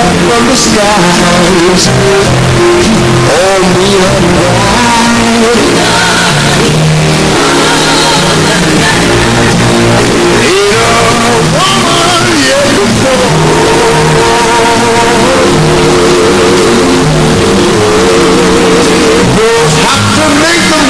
from the skies, all neon white. Ain't a woman yet before. We'll have to make them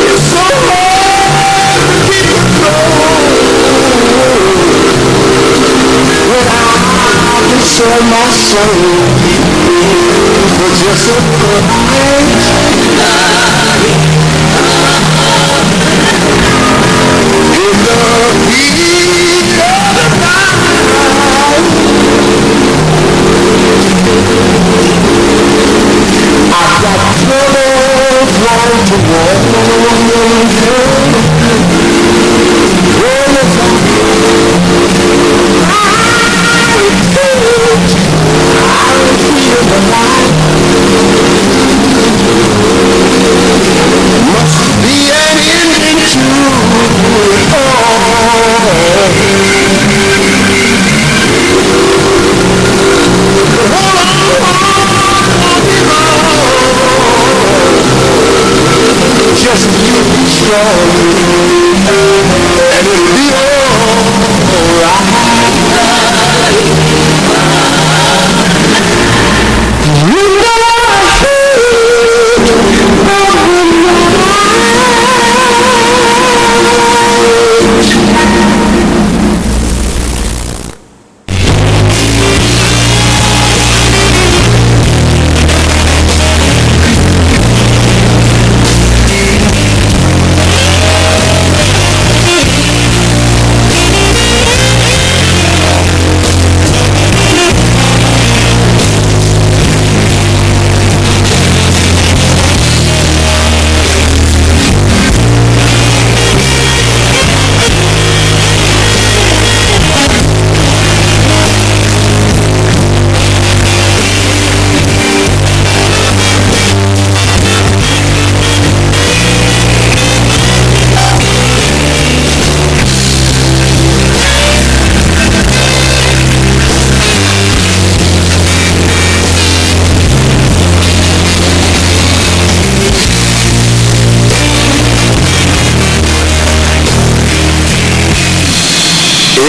It's so hard to keep control when I can sell my soul for just a price. In the heat of the night, I've got troubles wrong to walk. Must be an ending to it just you be strong, and it'll be alright. You know I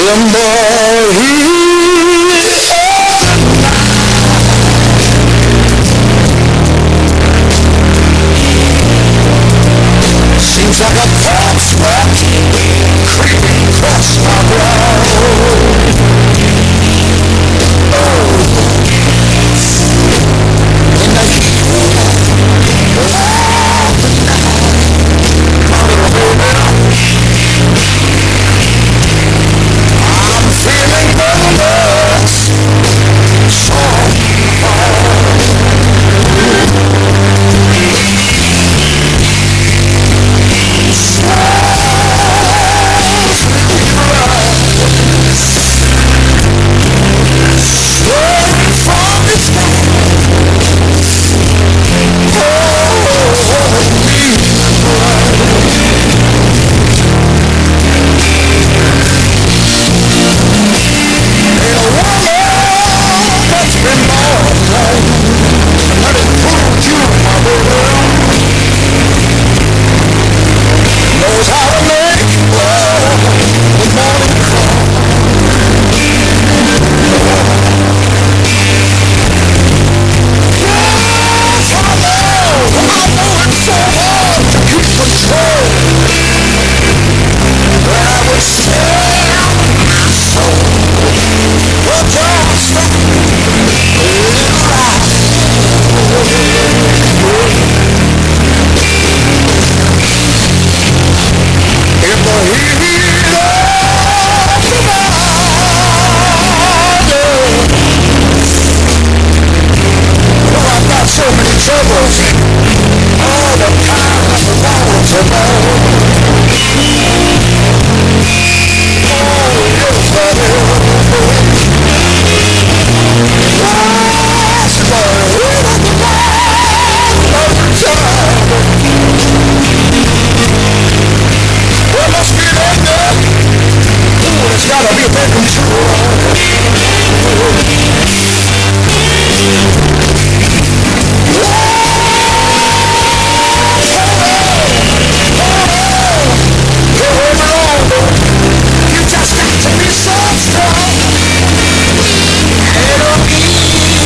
in the heat seems like a cold sweat creeping across my brow. In the heat of the I'm feeling nervous, so hard. gotta be in You just got to be so strong. It'll be in the heat.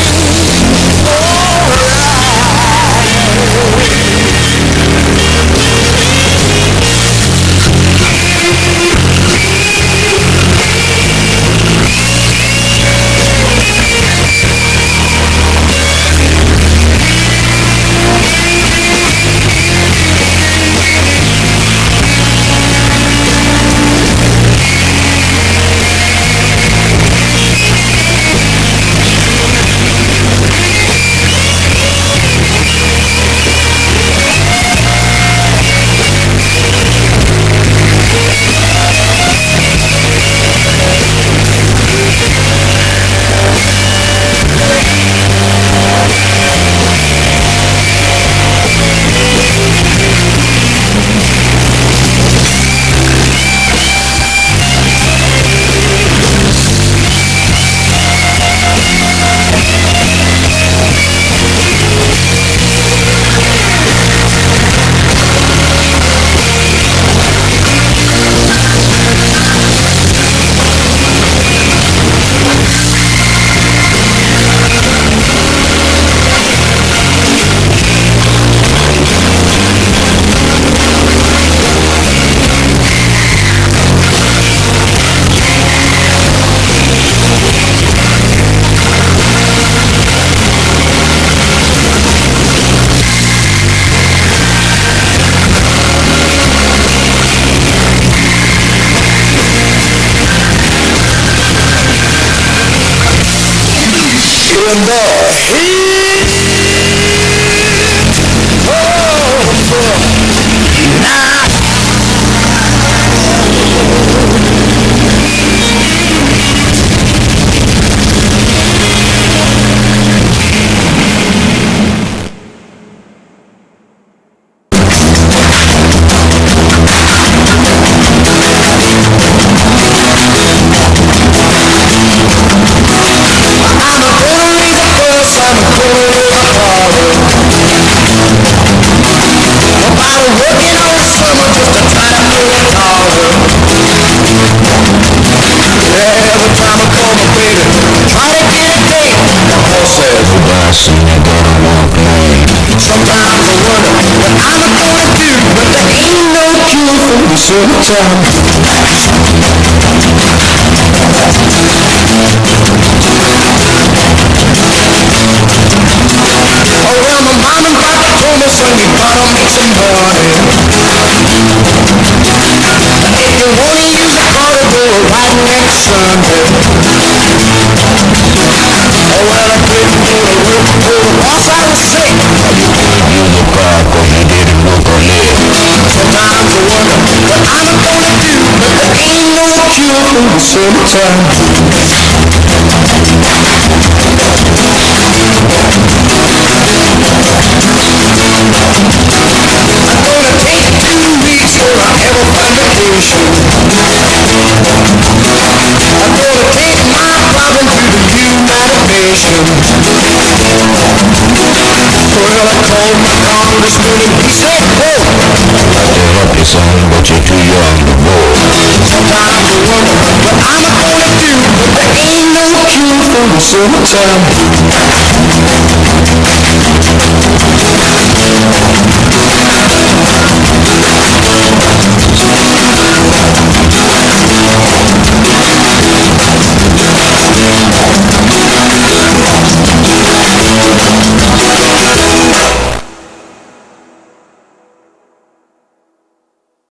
Sometimes I wonder what I'm gonna do, but there ain't no cure for the summertime. Oh well, my mom and papa told me, son, you gotta make some money. If you wanna use a car to go riding next Sunday. Oh well, I couldn't go to work, oh the boss I was sick. You couldn't use a car cause you didn't work on it. Sometimes I wonder what I'm gonna do, but there ain't no cure for the summertime. Vacation. I'm gonna take my problem to the United Nations. Well, I called my congressman and he said, whoa, I can help you, son, but you're too young to vote. Sometimes I wonder what I'm gonna do, but there ain't no cure for the summertime.